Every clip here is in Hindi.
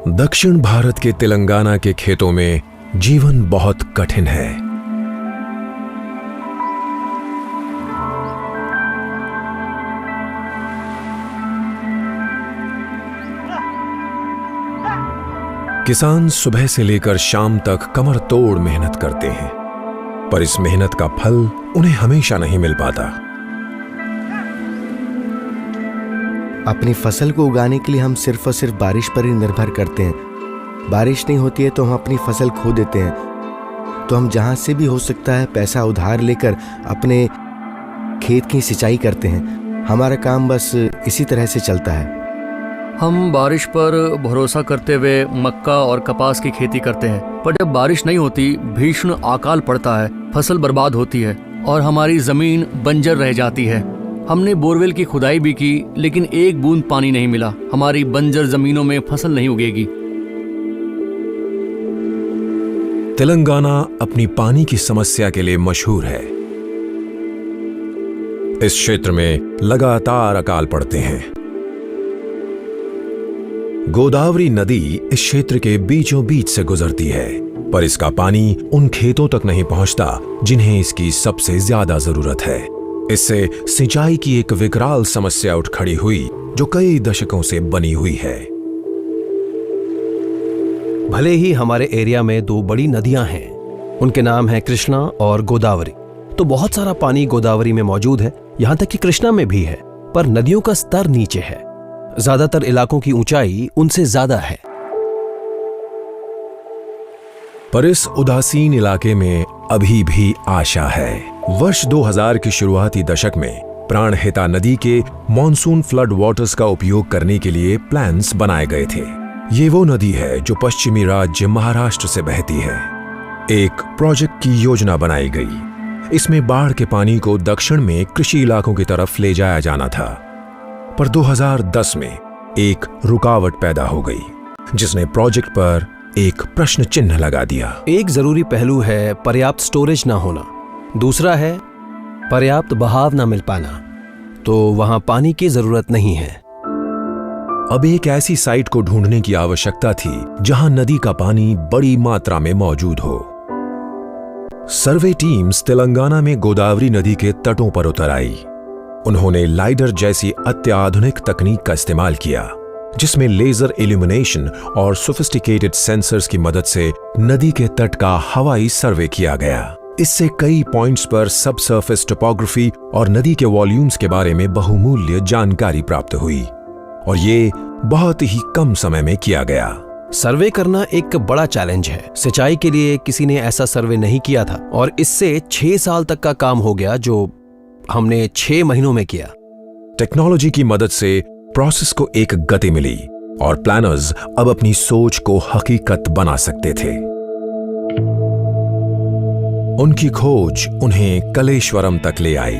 दक्षिण भारत के तेलंगाना के खेतों में जीवन बहुत कठिन है। किसान सुबह से लेकर शाम तक कमर तोड़ मेहनत करते हैं, पर इस मेहनत का फल उन्हें हमेशा नहीं मिल पाता। अपनी फसल को उगाने के लिए हम सिर्फ और सिर्फ बारिश पर ही निर्भर करते हैं। बारिश नहीं होती है तो हम अपनी फसल खो देते हैं। तो हम जहां से भी हो सकता है पैसा उधार लेकर अपने खेत की सिंचाई करते हैं। हमारा काम बस इसी तरह से चलता है। हम बारिश पर भरोसा करते हुए मक्का और कपास की खेती करते हैं, पर जब बारिश नहीं होती, भीषण अकाल पड़ता है, फसल बर्बाद होती है और हमारी जमीन बंजर रह जाती है। हमने बोरवेल की खुदाई भी की, लेकिन एक बूंद पानी नहीं मिला। हमारी बंजर जमीनों में फसल नहीं उगेगी। तेलंगाना अपनी पानी की समस्या के लिए मशहूर है। इस क्षेत्र में लगातार अकाल पड़ते हैं। गोदावरी नदी इस क्षेत्र के बीचों बीच से गुजरती है, पर इसका पानी उन खेतों तक नहीं पहुंचता जिन्हें इसकी सबसे ज्यादा जरूरत है। इससे सिंचाई की एक विकराल समस्या उठ खड़ी हुई जो कई दशकों से बनी हुई है। भले ही हमारे एरिया में दो बड़ी नदियां हैं, उनके नाम हैं कृष्णा और गोदावरी, तो बहुत सारा पानी गोदावरी में मौजूद है, यहां तक कि कृष्णा में भी है, पर नदियों का स्तर नीचे है। ज्यादातर इलाकों की ऊंचाई उनसे ज्यादा है। पर इस उदासीन इलाके में अभी भी आशा है। वर्ष 2000 के शुरुआती दशक में प्राणहिता नदी के मॉनसून फ्लड वाटर्स का उपयोग करने के लिए प्लान्स बनाए गए थे। ये वो नदी है जो पश्चिमी राज्य महाराष्ट्र से बहती है। एक प्रोजेक्ट की योजना बनाई गई। इसमें बाढ़ के पानी को दक्षिण में कृषि इलाकों की तरफ ले जाया जाना था, पर 2010 में एक रुकावट पैदा हो गई जिसने प्रोजेक्ट पर एक प्रश्न चिन्ह लगा दिया। एक जरूरी पहलू है पर्याप्त स्टोरेज ना होना, दूसरा है पर्याप्त बहाव ना मिल पाना, तो वहां पानी की जरूरत नहीं है। अब एक ऐसी साइट को ढूंढने की आवश्यकता थी जहां नदी का पानी बड़ी मात्रा में मौजूद हो। सर्वे टीम्स तेलंगाना में गोदावरी नदी के तटों पर उतर आई। उन्होंने लाइडर जैसी अत्याधुनिक तकनीक का इस्तेमाल किया, जिसमें लेजर इल्यूमिनेशन और सोफिस्टिकेटेड सेंसर्स की मदद से नदी के तट का हवाई सर्वे किया गया। इससे कई पॉइंट्स पर सब सरफेस टोपोग्राफी और नदी के वॉल्यूम्स के बारे में बहुमूल्य जानकारी प्राप्त हुई, और ये बहुत ही कम समय में किया गया। सर्वे करना एक बड़ा चैलेंज है। सिंचाई के लिए किसी ने ऐसा सर्वे नहीं किया था, और इससे 6 साल तक का काम हो गया जो हमने 6 महीनों में किया। टेक्नोलॉजी की मदद से प्रोसेस को एक गति मिली और प्लानर्स अब अपनी सोच को हकीकत बना सकते थे। उनकी खोज उन्हें कलेश्वरम तक ले आई।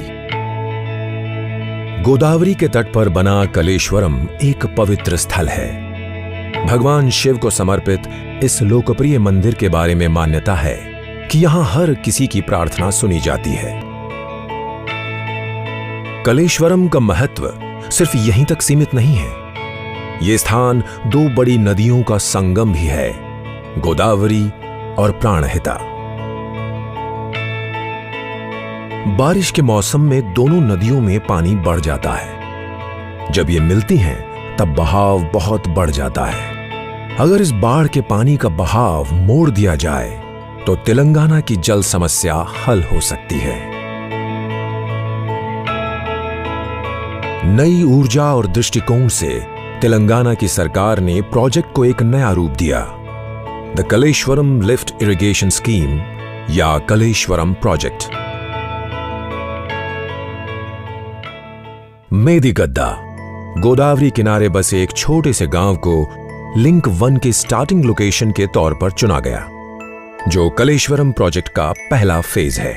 गोदावरी के तट पर बना कलेश्वरम एक पवित्र स्थल है। भगवान शिव को समर्पित इस लोकप्रिय मंदिर के बारे में मान्यता है कि यहां हर किसी की प्रार्थना सुनी जाती है। कलेश्वरम का महत्व सिर्फ यहीं तक सीमित नहीं है। यह स्थान 2 बड़ी नदियों का संगम भी है, गोदावरी और प्राणहिता। बारिश के मौसम में दोनों नदियों में पानी बढ़ जाता है। जब ये मिलती हैं, तब बहाव बहुत बढ़ जाता है। अगर इस बाढ़ के पानी का बहाव मोड़ दिया जाए, तो तेलंगाना की जल समस्या हल हो सकती है। नई ऊर्जा और दृष्टिकोण से तेलंगाना की सरकार ने प्रोजेक्ट को एक नया रूप दिया, the Kaleshwaram lift irrigation scheme या कलेश्वरम प्रोजेक्ट। मेदिगद्दा गोदावरी किनारे बसे एक छोटे से गांव को लिंक 1 के स्टार्टिंग लोकेशन के तौर पर चुना गया, जो कलेश्वरम प्रोजेक्ट का पहला फेज है।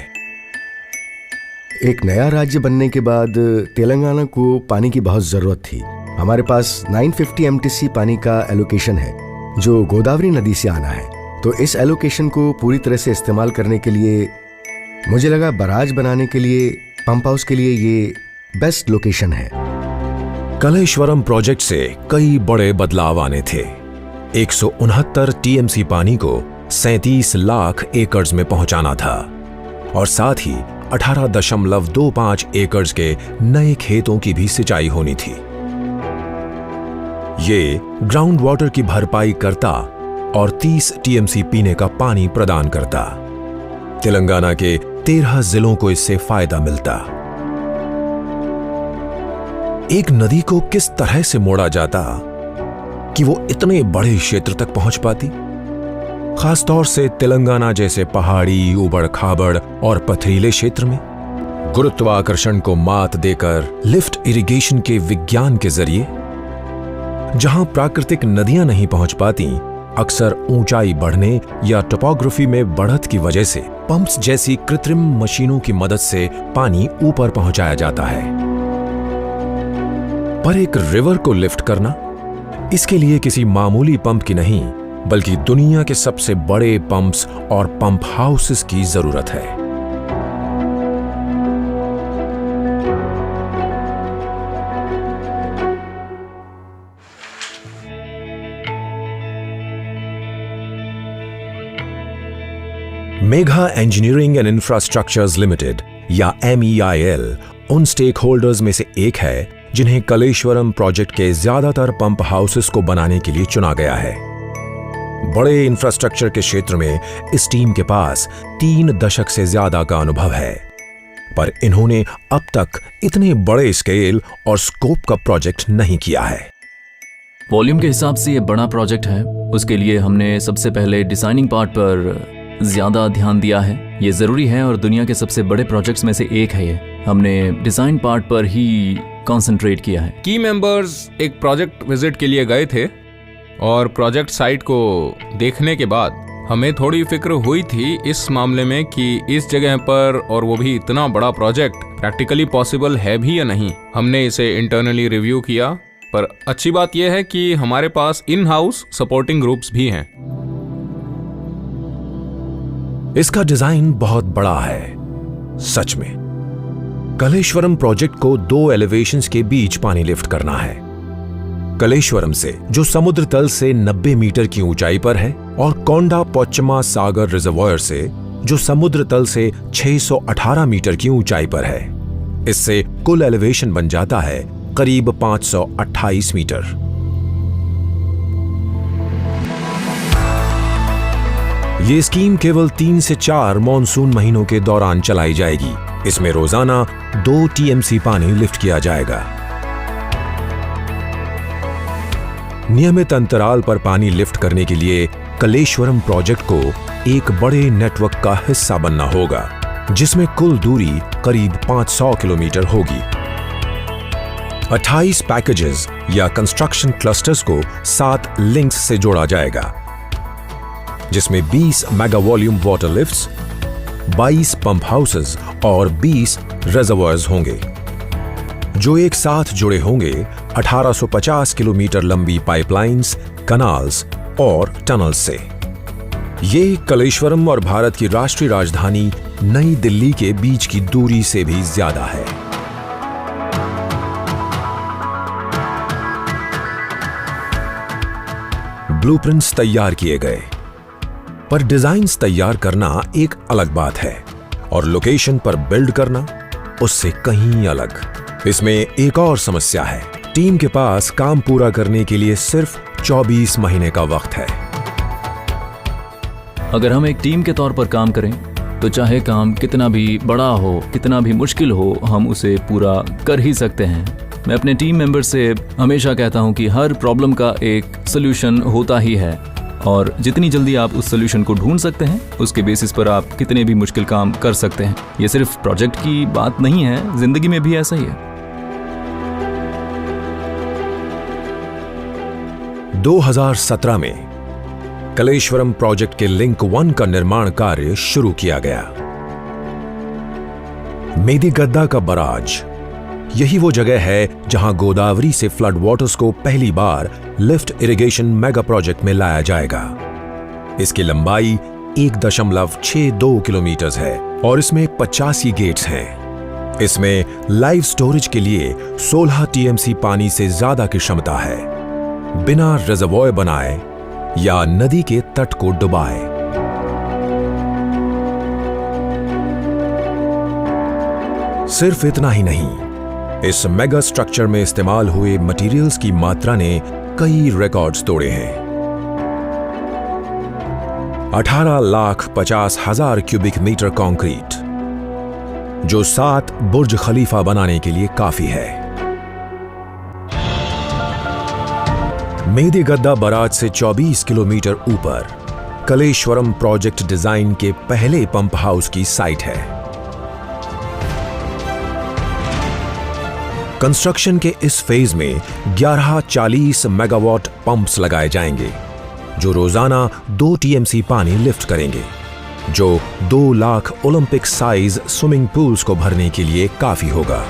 एक नया राज्य बनने के बाद तेलंगाना को पानी की बहुत जरूरत थी। हमारे पास 950 MTC पानी का एलोकेशन है जो गोदावरी नदी से आना है। तो इस एलोकेशन को पूरी तरह से इस्तेमाल करने के लिए मुझे लगा बराज बनाने के लिए, पंप हाउस के लिए ये बेस्ट लोकेशन है। कलेश्वरम प्रोजेक्ट से कई बड़े बदलाव आने थे। 169 टीएमसी पानी को 37 लाख एकड़ में पहुंचाना था और साथ ही 18.25 एकड़ के नए खेतों की भी सिंचाई होनी थी। ये ग्राउंड वाटर की भरपाई करता और 30 टीएमसी पीने का पानी प्रदान करता। तेलंगाना के 13 जिलों को इससे फायदा मिलता। एक नदी को किस तरह से मोड़ा जाता कि वो इतने बड़े क्षेत्र तक पहुंच पाती, खासतौर से तेलंगाना जैसे पहाड़ी, उबड़ खाबड़ और पथरीले क्षेत्र में। गुरुत्वाकर्षण को मात देकर लिफ्ट इरिगेशन के विज्ञान के जरिए जहां प्राकृतिक नदियां नहीं पहुंच पाती, अक्सर ऊंचाई बढ़ने या टोपोग्राफी में बढ़त की वजह से पंप्स जैसी कृत्रिम मशीनों की मदद से पानी ऊपर पहुंचाया जाता है। पर एक रिवर को लिफ्ट करना, इसके लिए किसी मामूली पंप की नहीं बल्कि दुनिया के सबसे बड़े पंप्स और पंप हाउसेस की जरूरत है। Megha engineering and infrastructures limited या MEIL उन स्टेक होल्डर्स में से एक है जिन्हें कलेश्वरम प्रोजेक्ट के ज्यादातर पंप हाउसेस को बनाने के लिए चुना गया है। बड़े इंफ्रास्ट्रक्चर के क्षेत्र में इस टीम के पास 3 दशक से ज्यादा का अनुभव है, पर इन्होंने अब तक इतने बड़े स्केल और स्कोप का प्रोजेक्ट नहीं किया है। वॉल्यूम के हिसाब से ये बड़ा प्रोजेक्ट है। उसके लिए हमने सबसे पहले डिजाइनिंग पार्ट पर ज्यादा ध्यान दिया है। ये जरूरी है और दुनिया के सबसे बड़े प्रोजेक्ट्स में से एक है। ये हमने डिजाइन पार्ट पर ही कंसंट्रेट किया है। की मेंबर्स एक प्रोजेक्ट विजिट के लिए गए थे और प्रोजेक्ट साइट को देखने के बाद हमें थोड़ी फिक्र हुई थी इस मामले में कि इस जगह पर और वो भी इतना बड़ा प्रोजेक्ट प्रैक्टिकली पॉसिबल है भी या नहीं। हमने इसे इंटरनली रिव्यू किया, पर अच्छी बात यह है कि हमारे पास इन हाउस सपोर्टिंग ग्रुप्स भी हैं। इसका डिजाइन बहुत बड़ा है सच में। कलेश्वरम प्रोजेक्ट को 2 एलिवेशंस के बीच पानी लिफ्ट करना है। कलेश्वरम से जो समुद्र तल से 90 मीटर की ऊंचाई पर है और कोंडा पोच्चमा सागर रिजर्वॉयर से जो समुद्र तल से 618 मीटर की ऊंचाई पर है। इससे कुल एलिवेशन बन जाता है करीब 528 मीटर। ये स्कीम केवल 3 से 4 मॉनसून महीनों के दौरान चलाई जाएगी। इसमें रोजाना 2 टीएमसी पानी लिफ्ट किया जाएगा। नियमित अंतराल पर पानी लिफ्ट करने के लिए कलेश्वरम प्रोजेक्ट को एक बड़े नेटवर्क का हिस्सा बनना होगा, जिसमें कुल दूरी करीब 500 किलोमीटर होगी। 28 पैकेजेस या कंस्ट्रक्शन क्लस्टर्स को 7 लिंक्स से जोड़ा जाएगा, जिसमें 20 mega volume water lifts, 22 pump houses और 20 रिजर्वॉयर्स होंगे, जो एक साथ जुड़े होंगे 1850 किलोमीटर लंबी पाइपलाइंस, कनाल्स और टनल्स से। ये कलेश्वरम और भारत की राष्ट्रीय राजधानी नई दिल्ली के बीच की दूरी से भी ज्यादा है। ब्लूप्रिंट्स तैयार किए गए, पर डिजाइन्स तैयार करना एक अलग बात है और लोकेशन पर बिल्ड करना उससे कहीं अलग। इसमें एक और समस्या है, टीम के पास काम पूरा करने के लिए सिर्फ 24 महीने का वक्त है। अगर हम एक टीम के तौर पर काम करें तो चाहे काम कितना भी बड़ा हो, कितना भी मुश्किल हो, हम उसे पूरा कर ही सकते हैं। मैं अपने टीम मेंबर से हमेशा कहता हूं कि हर प्रॉब्लम का एक सोल्यूशन होता ही है और जितनी जल्दी आप उस सोल्यूशन को ढूंढ सकते हैं उसके बेसिस पर आप कितने भी मुश्किल काम कर सकते हैं। ये सिर्फ प्रोजेक्ट की बात नहीं है, जिंदगी में भी ऐसा ही है। 2017 में कलेश्वरम प्रोजेक्ट के लिंक 1 का निर्माण कार्य शुरू किया गया। मेदिगद्दा का बराज यही वो जगह है जहां गोदावरी से फ्लड वाटर्स को पहली बार लिफ्ट इरिगेशन मेगा प्रोजेक्ट में लाया जाएगा। इसकी लंबाई 1.62 किलोमीटर है और इसमें 85 गेट्स हैं। इसमें लाइव स्टोरेज के लिए 16 टीएमसी पानी से ज्यादा की क्षमता है। बिना रिजर्वॉयर बनाए या नदी के तट को डुबाए। सिर्फ इतना ही नहीं, इस मेगा स्ट्रक्चर में इस्तेमाल हुए मटेरियल्स की मात्रा ने कई रिकॉर्ड्स तोड़े हैं। 18,50,000 क्यूबिक मीटर कंक्रीट, जो 7 बुर्ज खलीफा बनाने के लिए काफी है। मेदिगद्दा बराज से 24 किलोमीटर ऊपर कलेश्वरम प्रोजेक्ट डिजाइन के पहले पंप हाउस की साइट है। कंस्ट्रक्शन के इस फेज में 1140 मेगावाट पंप्स लगाए जाएंगे, जो रोजाना 2 टीएमसी पानी लिफ्ट करेंगे, जो 2 lakh Olympic size swimming pools को भरने के लिए काफी होगा।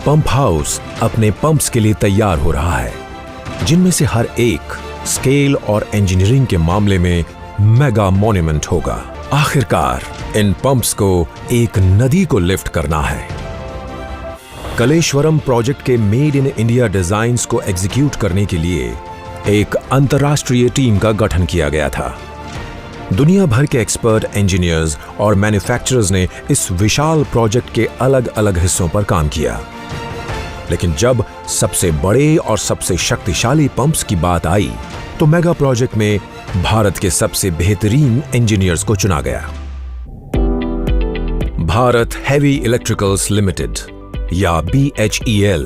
पंप हाउस अपने पंप्स के लिए तैयार हो रहा है, जिनमें से हर एक स्केल और इंजीनियरिंग के मामले में मेगा मॉन्यूमेंट होगा। आखिरकार इन पंप्स को एक नदी को लिफ्ट करना है। कलेश्वरम प्रोजेक्ट के मेड इन इंडिया डिजाइन्स को एग्जीक्यूट करने के लिए एक अंतर्राष्ट्रीय टीम का गठन किया गया था। दुनिया भर के एक्सपर्ट इंजीनियर्स और मैन्युफैक्चरर्स ने इस विशाल प्रोजेक्ट के अलग अलग हिस्सों पर काम किया, लेकिन जब सबसे बड़े और सबसे शक्तिशाली पंप्स की बात आई तो मेगा प्रोजेक्ट में भारत के सबसे बेहतरीन इंजीनियर्स को चुना गया। भारत हेवी इलेक्ट्रिकल्स लिमिटेड या BHEL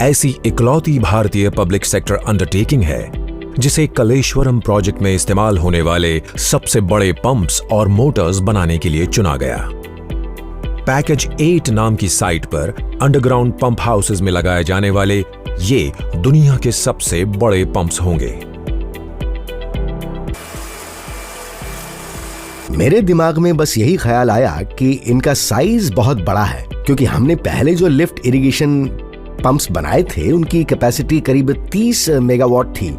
ऐसी इकलौती भारतीय पब्लिक सेक्टर अंडरटेकिंग है जिसे कलेश्वरम प्रोजेक्ट में इस्तेमाल होने वाले सबसे बड़े पंप्स और मोटर्स बनाने के लिए चुना गया। पैकेज 8 नाम की साइट पर अंडरग्राउंड पंप हाउसेस में लगाए जाने वाले ये दुनिया के सबसे बड़े पंप्स होंगे। मेरे दिमाग में बस यही ख्याल आया कि इनका साइज बहुत बड़ा है, क्योंकि हमने पहले जो लिफ्ट इरिगेशन पंप्स बनाए थे उनकी कैपेसिटी करीब 30 मेगावाट थी,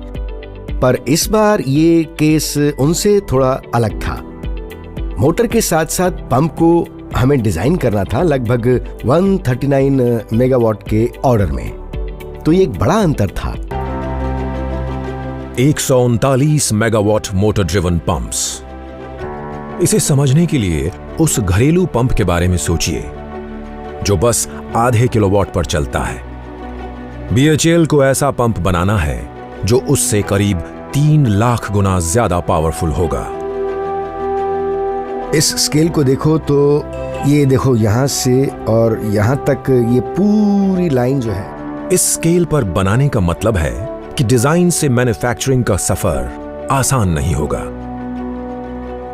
पर इस बार ये केस उनसे थोड़ा अलग था। मोटर के साथ साथ पंप को हमें डिजाइन करना था लगभग 139 मेगावाट के ऑर्डर में, तो ये एक बड़ा अंतर था। 139 मेगावाट मोटर ड्रिवन पंप्स। इसे समझने के लिए उस घरेलू पंप के बारे में सोचिए जो बस आधे किलोवाट पर चलता है। BHEL को ऐसा पंप बनाना है जो उससे करीब 3 लाख गुना ज्यादा पावरफुल होगा। इस स्केल को देखो तो ये देखो, यहां से और यहां तक ये पूरी लाइन जो है। इस स्केल पर बनाने का मतलब है कि डिजाइन से मैन्युफैक्चरिंग का सफर आसान नहीं होगा।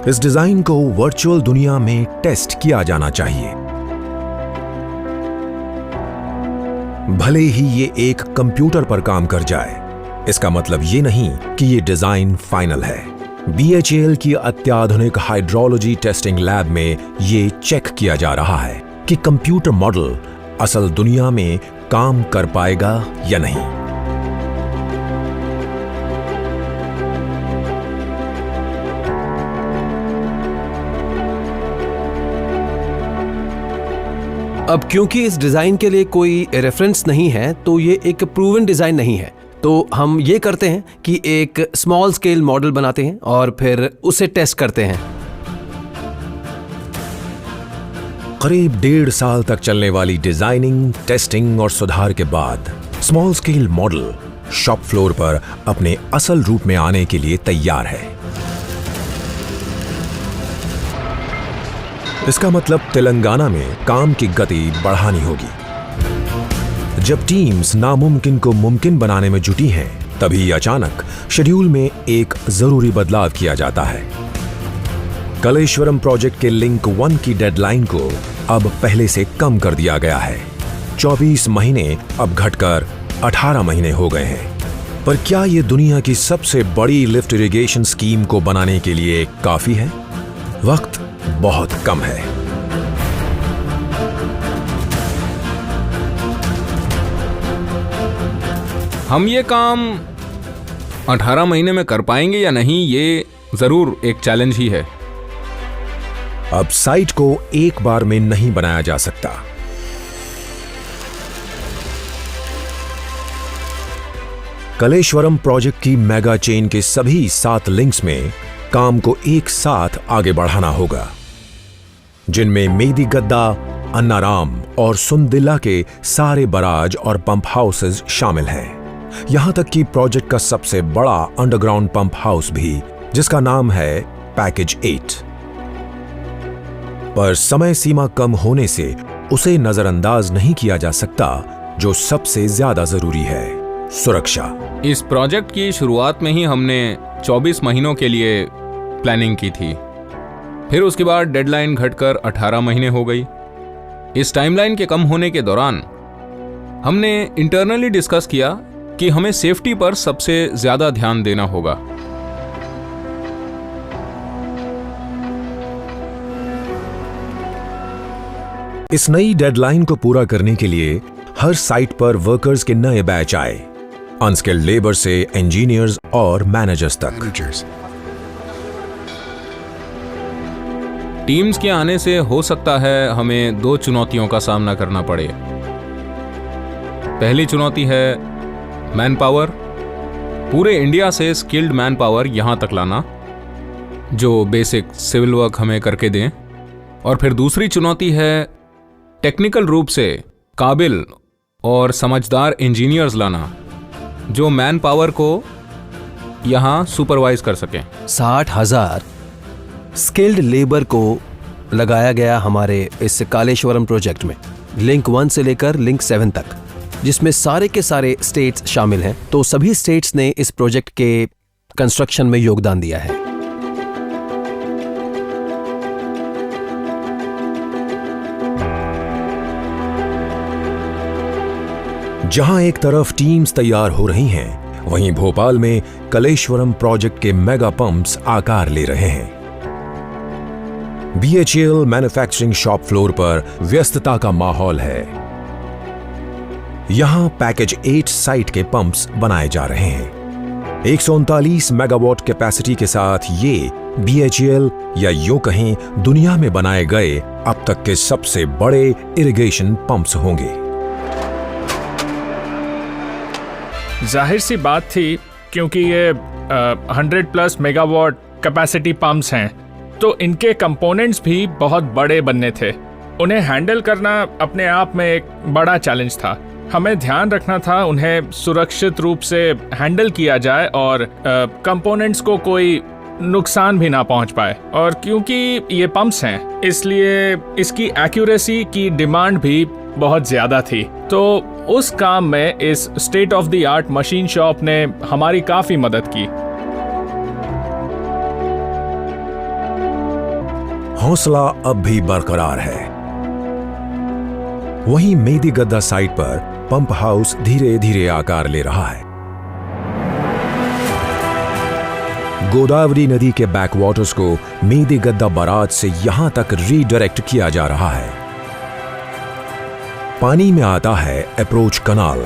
इस डिजाइन को वर्चुअल दुनिया में टेस्ट किया जाना चाहिए। भले ही ये एक कंप्यूटर पर काम कर जाए, इसका मतलब ये नहीं कि ये डिजाइन फाइनल है। BHEL की अत्याधुनिक हाइड्रोलॉजी टेस्टिंग लैब में ये चेक किया जा रहा है कि कंप्यूटर मॉडल असल दुनिया में काम कर पाएगा या नहीं। अब क्योंकि इस डिजाइन के लिए कोई रेफरेंस नहीं है तो ये एक प्रूवन डिजाइन नहीं है, तो हम ये करते हैं कि एक स्मॉल स्केल मॉडल बनाते हैं और फिर उसे टेस्ट करते हैं। करीब 1.5 साल तक चलने वाली डिजाइनिंग, टेस्टिंग और सुधार के बाद small scale model shop floor पर अपने असल रूप में आने के लिए तैयार है। इसका मतलब तेलंगाना में काम की गति बढ़ानी होगी। जब टीम्स नामुमकिन को मुमकिन बनाने में जुटी हैं, तभी अचानक शेड्यूल में एक जरूरी बदलाव किया जाता है। कलेश्वरम प्रोजेक्ट के लिंक 1 की डेडलाइन को अब पहले से कम कर दिया गया है। 24 महीने अब घटकर 18 महीने हो गए हैं। पर क्या यह दुनिया की सबसे बड़ी लिफ्ट इरिगेशन स्कीम को बनाने के लिए काफी है? वक्त बहुत कम है। हम ये काम 18 महीने में कर पाएंगे या नहीं, ये जरूर एक चैलेंज ही है। अब साइट को एक बार में नहीं बनाया जा सकता। कलेश्वरम प्रोजेक्ट की मेगा चेन के सभी 7 लिंक्स में काम को एक साथ आगे बढ़ाना होगा, जिनमें मेदिगद्दा, अन्नाराम और सुंदिल्ला के सारे बराज और पंप हाउसेज शामिल हैं। यहां तक कि प्रोजेक्ट का सबसे बड़ा अंडरग्राउंड पंप हाउस भी, जिसका नाम है पैकेज 8। पर समय सीमा कम होने से उसे नजरअंदाज नहीं किया जा सकता, जो सबसे ज्यादा जरूरी है, सुरक्षा। इस प्रोजेक्ट की शुरुआत में ही हमने 24 महीनों के लिए प्लानिंग की थी। फिर उसके बाद डेडलाइन घटकर 18 महीने हो गई। इस टाइमलाइन के कम होने के दौरान हमने इंटरनली डिस्कस किया कि हमें सेफ्टी पर सबसे ज्यादा ध्यान देना होगा। इस नई डेडलाइन को पूरा करने के लिए हर साइट पर वर्कर्स के नए बैच आए, अनस्किल्ड लेबर से इंजीनियर्स और मैनेजर्स तक। टीम्स के आने से हो सकता है हमें 2 चुनौतियों का सामना करना पड़े। पहली चुनौती है मैन पावर, पूरे इंडिया से स्किल्ड मैन पावर यहां तक लाना जो बेसिक सिविल वर्क हमें करके दें। और फिर दूसरी चुनौती है टेक्निकल रूप से काबिल और समझदार इंजीनियर्स लाना जो मैन पावर को यहां सुपरवाइज कर सकें। 60,000 स्किल्ड लेबर को लगाया गया हमारे इस कालेश्वरम प्रोजेक्ट में, लिंक 1 से लेकर लिंक 7 तक, जिसमें सारे के सारे स्टेट्स शामिल हैं। तो सभी स्टेट्स ने इस प्रोजेक्ट के कंस्ट्रक्शन में योगदान दिया है। जहां एक तरफ टीम्स तैयार हो रही हैं, वहीं भोपाल में कलेश्वरम प्रोजेक्ट के मेगा पंप्स आकार ले रहे हैं। BHEL मैन्युफैक्चरिंग शॉप फ्लोर पर व्यस्तता का माहौल है। यहां पैकेज 8 साइट के पंप्स बनाए जा रहे हैं। 139 मेगावाट कैपेसिटी के साथ ये BHEL या यूं कहें दुनिया में बनाए गए अब तक के सबसे बड़े इरिगेशन पंप्स होंगे। जाहिर सी बात थी, क्योंकि ये 100+ मेगावाट कैपेसिटी पंप्स हैं, तो इनके कंपोनेंट्स भी बहुत बड़े बनने थे। उन्हें हैंडल करना अपने आप में एक बड़ा चैलेंज था। हमें ध्यान रखना था उन्हें सुरक्षित रूप से हैंडल किया जाए और कंपोनेंट्स को कोई नुकसान भी ना पहुंच पाए। और क्योंकि ये पंप्स हैं, इसलिए इसकी एक्यूरेसी की डिमांड भी बहुत ज़्यादा थी। तो उस काम में इस state of the art machine shop ने हमारी काफ़ी मदद की। हौसला अब भी बरकरार है। वहीं मेदिगद्दा साइट पर पंप हाउस धीरे धीरे आकार ले रहा है। गोदावरी नदी के बैकवाटर्स को मेदिगद्दा बराज से यहां तक रीडायरेक्ट किया जा रहा है। पानी में आता है अप्रोच कनाल,